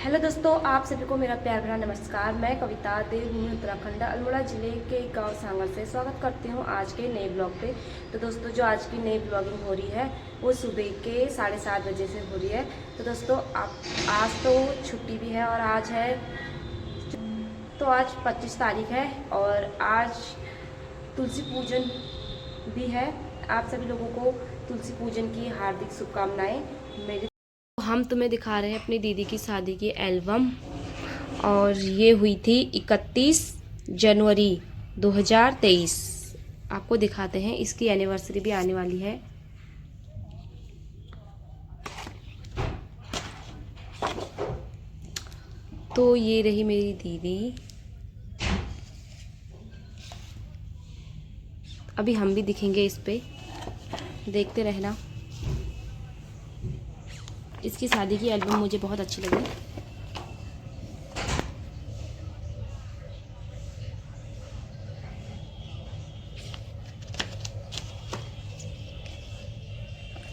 Hello दोस्तों, आप सभी को मेरा प्यार भरा नमस्कार। मैं कविता देवभूमि उत्तराखंड अल्मोड़ा ज़िले के गांव सांगड़ से स्वागत करती हूं आज के नए ब्लॉग पे। तो दोस्तों, जो आज की नई ब्लॉगिंग हो रही है वो सुबह के 7:30 बजे से हो रही है। तो दोस्तों, आप आज तो छुट्टी भी है और आज 25 तारीख है और आज तुलसी पूजन भी है। आप सभी लोगों को तुलसी पूजन की हार्दिक शुभकामनाएं। मेरे हम तुम्हें दिखा रहे हैं अपनी दीदी की शादी की एल्बम, और ये हुई थी 31 जनवरी 2023। आपको दिखाते हैं, इसकी एनिवर्सरी भी आने वाली है। तो ये रही मेरी दीदी। अभी हम भी दिखेंगे इस पे, देखते रहना। इसकी शादी की एल्बम मुझे बहुत अच्छी लगी।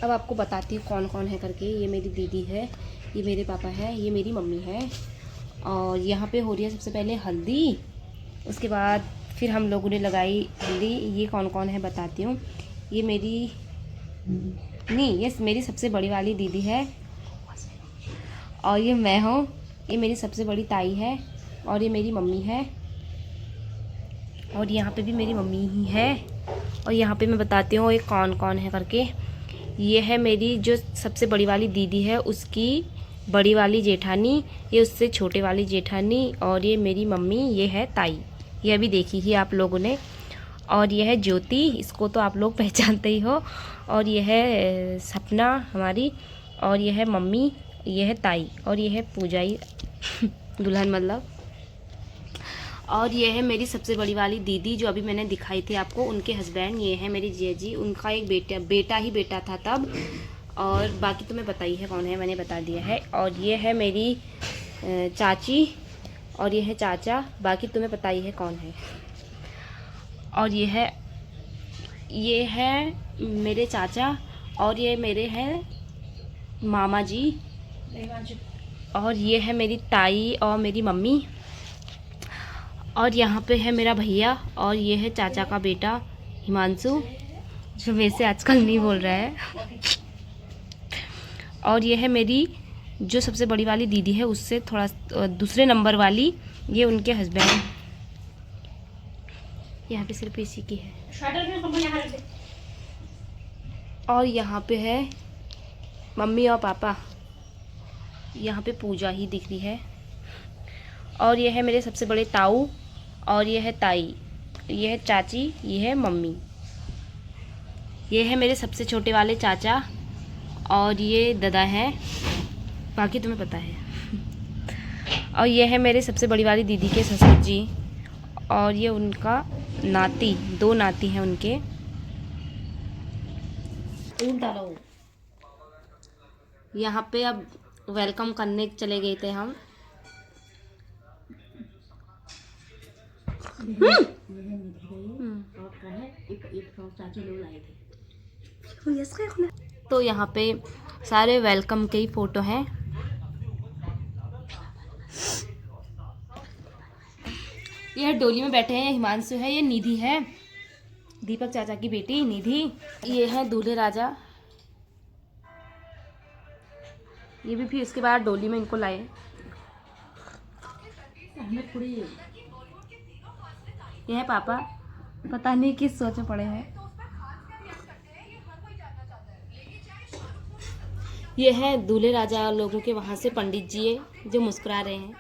अब आपको बताती हूँ कौन कौन है करके। ये मेरी दीदी है, ये मेरे पापा है, ये मेरी मम्मी है, और यहाँ पे हो रही है सबसे पहले हल्दी। उसके बाद फिर हम लोगों ने लगाई हल्दी। ये कौन कौन है बताती हूँ। ये मेरी नहीं, ये मेरी सबसे बड़ी वाली दीदी है, और ये मैं हूँ। ये मेरी सबसे बड़ी ताई है, और ये मेरी मम्मी है, और यहाँ पे भी मेरी मम्मी ही है। और यहाँ पे मैं बताती हूँ ये कौन कौन है करके। ये है मेरी जो सबसे बड़ी वाली दीदी है, उसकी बड़ी वाली जेठानी, ये उससे छोटे वाली जेठानी, और ये मेरी मम्मी, ये है ताई। ये अभी देखी ही आप लोगों ने। और ये है ज्योति, इसको तो आप लोग पहचानते ही हो। और ये है सपना हमारी, और ये है मम्मी, ये है ताई, और ये है पूजाई दुल्हन मतलब। और ये है मेरी सबसे बड़ी वाली दीदी जो अभी मैंने दिखाई थी आपको, उनके हस्बैंड। ये है मेरी जिया जी, उनका एक बेटा ही बेटा था तब। और बाकी तुम्हें बताई है कौन है, मैंने बता दिया है। और ये है मेरी चाची, और ये है चाचा। बाकी तुम्हें पता ही है कौन है। और ये है मेरे चाचा, और ये मेरे हैं मामा जी, और ये है मेरी ताई और मेरी मम्मी। और यहाँ पे है मेरा भैया, और ये है चाचा का बेटा हिमांशु, जो मेरे से आजकल नहीं बोल रहा है। और ये है मेरी जो सबसे बड़ी वाली दीदी है, उससे थोड़ा दूसरे नंबर वाली, ये उनके हस्बैंड। यहाँ पे सिर्फ इसी की है। और यहाँ पे है मम्मी और पापा। यहाँ पे पूजा ही दिख रही है। और ये है मेरे सबसे बड़े ताऊ, और ये है ताई, ये है चाची, ये है मम्मी। ये है मेरे सबसे छोटे वाले चाचा, और ये दादा हैं। बाकी तुम्हें पता है। और ये है मेरे सबसे बड़ी वाली दीदी के ससुर जी, और ये उनका नाती, 2 नाती हैं उनके। यहाँ पे अब वेलकम करने चले गए थे हम। तो यहाँ पे सारे वेलकम के ही फोटो हैं। ये डोली में बैठे हैं, हिमांशु है, ये निधि है, दीपक चाचा की बेटी निधि। ये है दूल्हे राजा। ये भी फिर इसके बाद डोली में इनको लाए। ये है पापा, पता नहीं किस सोच में पड़े हैं। ये है दूल्हे राजा लोगों के वहाँ से पंडित जी है, जो मुस्कुरा रहे हैं।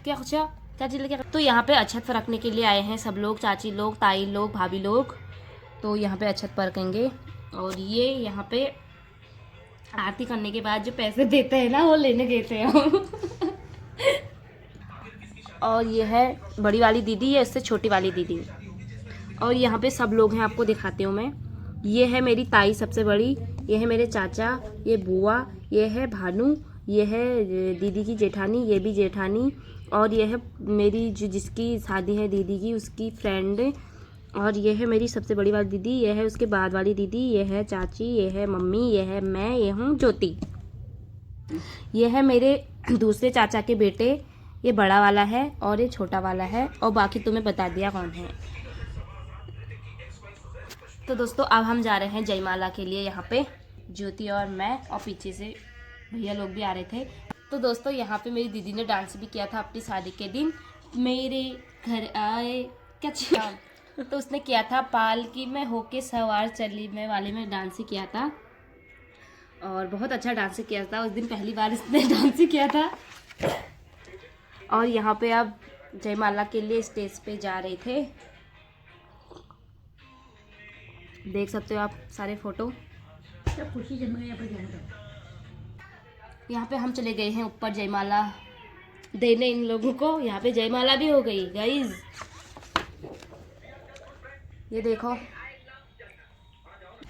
क्या कुछ चाची लेके। तो यहाँ पे अक्षत रखने के लिए आए हैं सब लोग, चाची लोग, ताई लोग, भाभी लोग। तो यहाँ पे अक्षत रखेंगे। और ये यहाँ पे आरती करने के बाद जो पैसे देते हैं ना, वो लेने गए थे हम। और ये है बड़ी वाली दीदी, ये इससे छोटी वाली दीदी। और यहाँ पे सब लोग हैं, आपको दिखाती हूँ मैं। ये है मेरी ताई सबसे बड़ी, ये है मेरे चाचा, ये बुआ, ये है भानु, ये है दीदी की जेठानी, ये भी जेठानी, और यह है मेरी जिसकी शादी है दीदी की, उसकी फ्रेंड। और यह है मेरी सबसे बड़ी वाली दीदी, यह है उसके बाद वाली दीदी, यह है चाची, यह है मम्मी, यह है मैं, यह हूँ ज्योति। यह है मेरे दूसरे चाचा के बेटे, ये बड़ा वाला है और ये छोटा वाला है, और बाकी तुम्हें बता दिया कौन है। तो दोस्तों अब हम जा रहे हैं जयमाला के लिए, यहाँ पे ज्योति और मैं, और पीछे से भैया लोग भी आ रहे थे। तो दोस्तों यहाँ पे मेरी दीदी ने डांस भी किया था अपनी शादी के दिन, मेरे घर आए क्या तो उसने किया था पालकी में होके सवार चली मैं वाले में डांस किया था, और बहुत अच्छा डांस किया था उस दिन, पहली बार इसने डांस किया था। और यहाँ पे अब जयमाला के लिए स्टेज पे जा रहे थे, देख सकते हो आप सारे फोटो। सब खुशी जम गई। यहाँ पे हम चले गए हैं ऊपर जयमाला देने इन लोगों को, यहाँ पे जयमाला भी हो गई गाइज। ये देखो,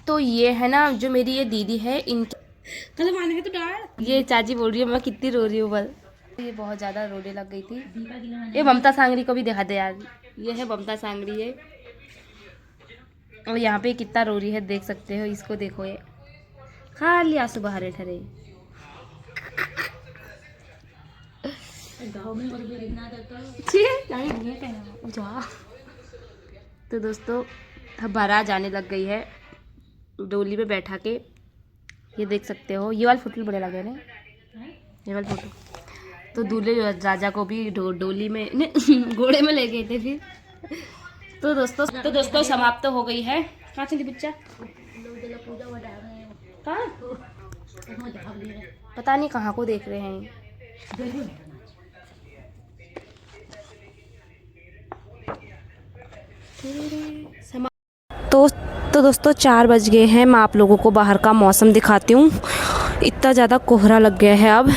तो ये है ना जो मेरी ये दीदी है, इनकी कल माने तो डाल, ये चाची बोल रही है मैं कितनी रो रही हूँ बल, ये बहुत ज़्यादा रोने लग गई थी। ये ममता सांगरी को भी दिखा दे यार, ये है ममता सांगरी है, और यहाँ पे कितना रो रही है देख सकते हो, इसको देखो, ये खाली आंसू बहारे ठहरे। तो दोस्तों अब बारात जाने लग गई है, डोली पे बैठा के, ये देख सकते हो, ये वाले फोटो बड़े लगे ना, ये वाले फोटो। तो दूल्हे राजा को भी डोली में घोड़े में ले गए थे फिर। तो दोस्तों समाप्त तो हो गई है। कहाँ चली बच्चा? कहाँ? पता नहीं कहाँ को देख रहे हैं। तो दोस्तों 4 बज गए हैं, मैं आप लोगों को बाहर का मौसम दिखाती हूँ। इतना ज़्यादा कोहरा लग गया है, अब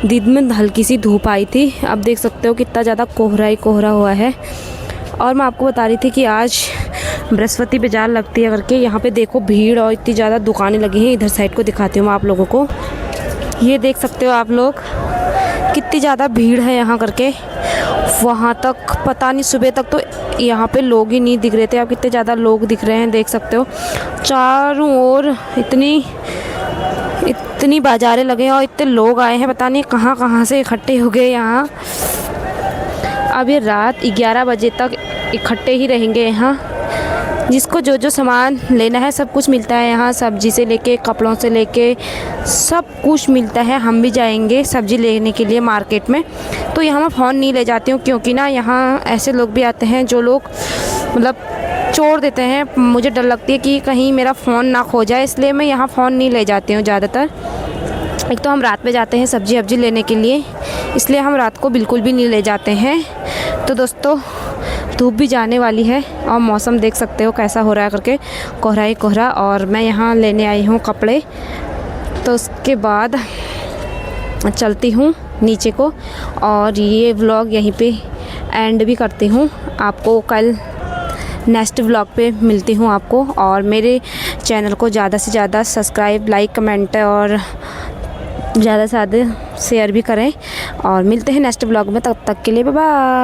दिन में हल्की सी धूप आई थी, अब देख सकते हो कितना ज़्यादा कोहरा ही कोहरा हुआ है। और मैं आपको बता रही थी कि आज बृहस्पति बाजार लगती है करके, यहाँ पे देखो भीड़ और इतनी ज़्यादा दुकानें लगी हैं। इधर साइड को दिखाती हूँ मैं आप लोगों को, ये देख सकते हो आप लोग कितनी ज़्यादा भीड़ है यहाँ करके, वहाँ तक पता नहीं, सुबह तक तो यहाँ पे लोग ही नहीं दिख रहे थे, अब कितने ज़्यादा लोग दिख रहे हैं, देख सकते हो चारों ओर इतनी बाजारें लगे हैं और इतने लोग आए हैं, पता नहीं कहाँ कहाँ से इकट्ठे हो गए यहाँ। अब ये रात 11 बजे तक इकट्ठे ही रहेंगे यहाँ, जिसको जो जो सामान लेना है सब कुछ मिलता है यहाँ, सब्जी से लेके कपड़ों से लेके सब कुछ मिलता है। हम भी जाएंगे सब्जी लेने के लिए मार्केट में, तो यहाँ मैं फ़ोन नहीं ले जाती हूँ, क्योंकि ना यहाँ ऐसे लोग भी आते हैं जो लोग मतलब चोर देते हैं, मुझे डर लगती है कि कहीं मेरा फ़ोन ना खो जाए, इसलिए मैं यहाँ फ़ोन नहीं ले जाती हूँ ज़्यादातर। एक तो हम रात में जाते हैं सब्जी वब्जी लेने के लिए, इसलिए हम रात को बिल्कुल भी नहीं ले जाते हैं। तो दोस्तों धूप भी जाने वाली है और मौसम देख सकते हो कैसा हो रहा है करके, कोहरा ही कोहरा। और मैं यहाँ लेने आई हूँ कपड़े, तो उसके बाद चलती हूँ नीचे को, और ये व्लॉग यहीं पे एंड भी करती हूँ। आपको कल नेक्स्ट व्लॉग पे मिलती हूँ आपको, और मेरे चैनल को ज़्यादा से ज़्यादा सब्सक्राइब, लाइक, कमेंट और ज़्यादा से ज़्यादा शेयर भी करें, और मिलते हैं नेक्स्ट व्लॉग में, तब तक के लिए बाय बाय।